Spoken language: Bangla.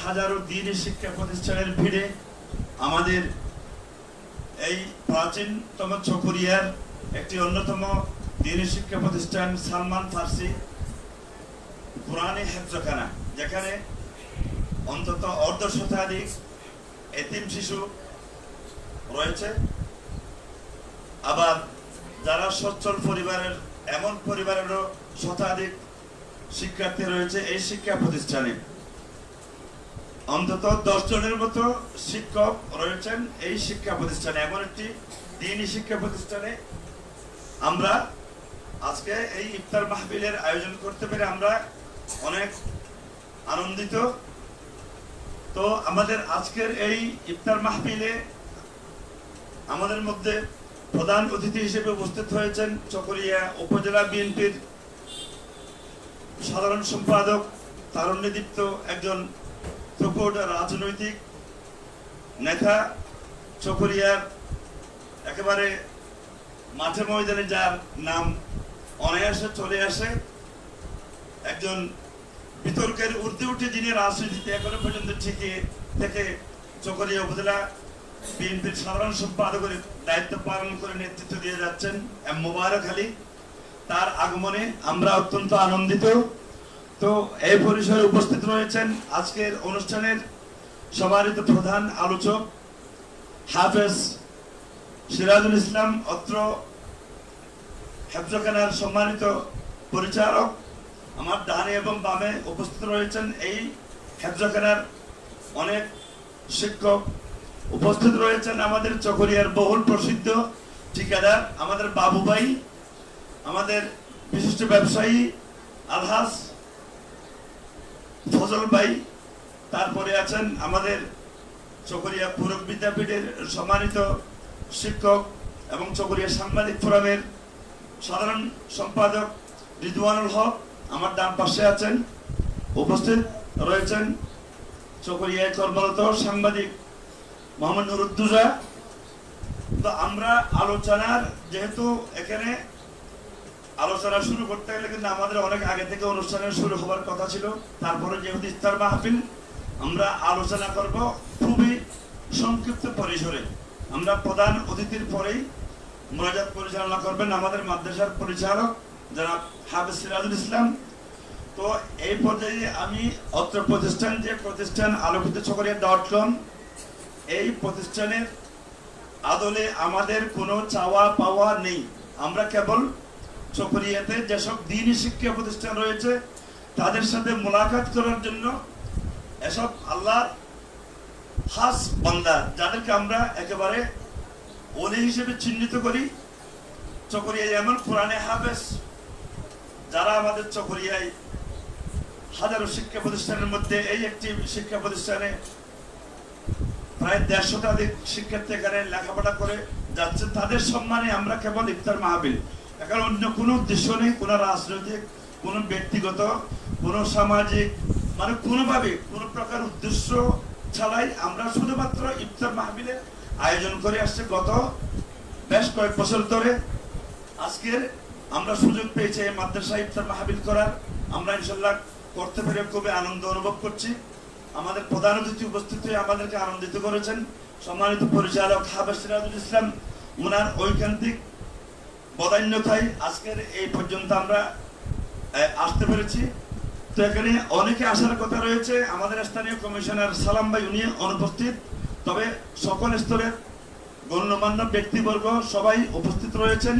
হাজারো দ্বীনি শিক্ষা প্রতিষ্ঠানের ভিড়ে আমাদের এই প্রাচীনতম চকরিয়ার একটি অন্যতম দ্বীনি শিক্ষা প্রতিষ্ঠান সালমান ফার্সি কোরআনে হেফজখানা, যেখানে অন্তত অর্ধ শতাধিক এতিম শিশু রয়েছে। আবার যারা সচ্ছল পরিবারের, এমন পরিবারেরও শতাধিক শিক্ষার্থী রয়েছে এই শিক্ষা প্রতিষ্ঠানে। অন্তত 10 জনের মতো শিক্ষক রয়েছেন এই শিক্ষা প্রতিষ্ঠানে। এমন একটি দ্বীনি শিক্ষা প্রতিষ্ঠানে আমরা আজকে এই ইফতার মাহফিলের আয়োজন করতে পেরে আমরা অনেক আনন্দিত। তো আমাদের আজকের এই ইফতার মাহফিলে আমাদের মধ্যে প্রধান অতিথি হিসেবে উপস্থিত হয়েছেন চকরিয়া উপজেলা বিএনপির সাধারণ সম্পাদক, তারুণ্যদীপ্ত একজন প্রকট রাজনৈতিক নেতা, চকরিয়ার একেবারে মাঠে ময়দানে যার নাম অনায়াসে চলে আসে, একজন বিতর্কের ঊর্ধ্বে উঠে যিনি রাজনীতিতে এখনো পর্যন্ত ঠিকই থেকে চকরিয়া উপজেলা বিএনপির সাধারণ সম্পাদকের দায়িত্ব পালন করে নেতৃত্ব দিয়ে যাচ্ছেন এম মোবারক আলী, তার আগমনে আমরা অত্যন্ত আনন্দিত। তো এই পরিসরে উপস্থিত রয়েছেন আজকের অনুষ্ঠানের সম্মানিত প্রধান আলোচক হাফেজ সিরাজুল ইসলাম, অত্র হেফজখানার সম্মানিত পরিচালক। আমার ডানে এবং বামে উপস্থিত রয়েছেন এই হেফজখানার অনেক শিক্ষক। উপস্থিত রয়েছেন আমাদের চকরিয়ার বহুল প্রসিদ্ধ ঠিকাদার আমাদের বাবু ভাই, আমাদের বিশিষ্ট ব্যবসায়ী আলহাজ ফজল ভাই, তারপরে আছেন আমাদের চকরিয়া পূরক বিদ্যাপীঠের সম্মানিত শিক্ষক এবং চকরিয়া সাংবাদিক ফোরামের সাধারণ সম্পাদক রিদওয়ানুল হক আমার ডান পাশে আছেন। উপস্থিত রয়েছেন চকরিয়ায় কর্মরত সাংবাদিক মোহাম্মদ নুরুদ্দুজা। তো আমরা আলোচনার, যেহেতু এখানে আলোচনা শুরু করতে গেলে কিন্তু আমাদের অনেক আগে থেকে অনুষ্ঠানের শুরু হবার কথা ছিল, তারপরে যেহেতু ইফতার মাহফিল আমরা আলোচনা করব খুবই সংক্ষিপ্ত পরিসরে। আমরা প্রধান অতিথির পরেই মোনাজাত পরিচালনা করবেন আমাদের মাদ্রাসার পরিচালক জনাব হাফেজ সিরাজুল ইসলাম। তো এই পর্যায়ে আমি অত্র প্রতিষ্ঠান, যে প্রতিষ্ঠান আলোকিত চকরিয়া .com, এই প্রতিষ্ঠানের আদলে আমাদের কোনো চাওয়া পাওয়া নেই। আমরা কেবল চকরিয়াতে যেসব দ্বীনি শিক্ষা প্রতিষ্ঠান রয়েছে তাদের সাথে মোলাকাত করার জন্য, এসব আল্লাহর খাস বান্দা যাদেরকে আমরা একেবারে ওলি হিসেবে চিহ্নিত করি, চকরিয়ায় এমন কোরআনে হাফেজ যারা আমাদের চকরিয়ায় হাজারো শিক্ষা প্রতিষ্ঠানের মধ্যে এই একটি শিক্ষা প্রতিষ্ঠানে প্রায় 150 শতাধিক শিক্ষার্থী এখানে লেখাপড়া করে যাচ্ছে, তাদের সম্মানে আমরা কেবল ইফতার মাহফিল, এখানে অন্য কোনো উদ্দেশ্য নেই, কোনো রাজনৈতিক, কোনো ব্যক্তিগত, কোনো সামাজিক, মানে কোনোভাবে কোনো প্রকার উদ্দেশ্য ছাড়াই আমরা শুধুমাত্র ইফতার মাহফিলের আয়োজন করে আসছে গত বেশ কয়েক বছর ধরে। আজকের আমরা সুযোগ পেয়েছি এই মাদ্রাসা ইফতার মাহফিল করার, আমরা ইনশাল্লাহ করতে পেরে খুবই আনন্দ অনুভব করছি। আমাদের প্রধান অতিথি উপস্থিত হয়ে আমাদেরকে আনন্দিত করেছেন সম্মানিত পরিচালক হাফেজ সিরাজুল ইসলাম, ওনার ঐকান্তিক বদান্যতায় আজকের এই পর্যন্ত আমরা আসতে পেরেছি। তো এখানে অনেকে আসার কথা রয়েছে, আমাদের স্থানীয় কমিশনার সালাম ভাই উনি অনুপস্থিত, তবে সকল স্তরের গণ্যমান্য ব্যক্তিবর্গ সবাই উপস্থিত রয়েছেন।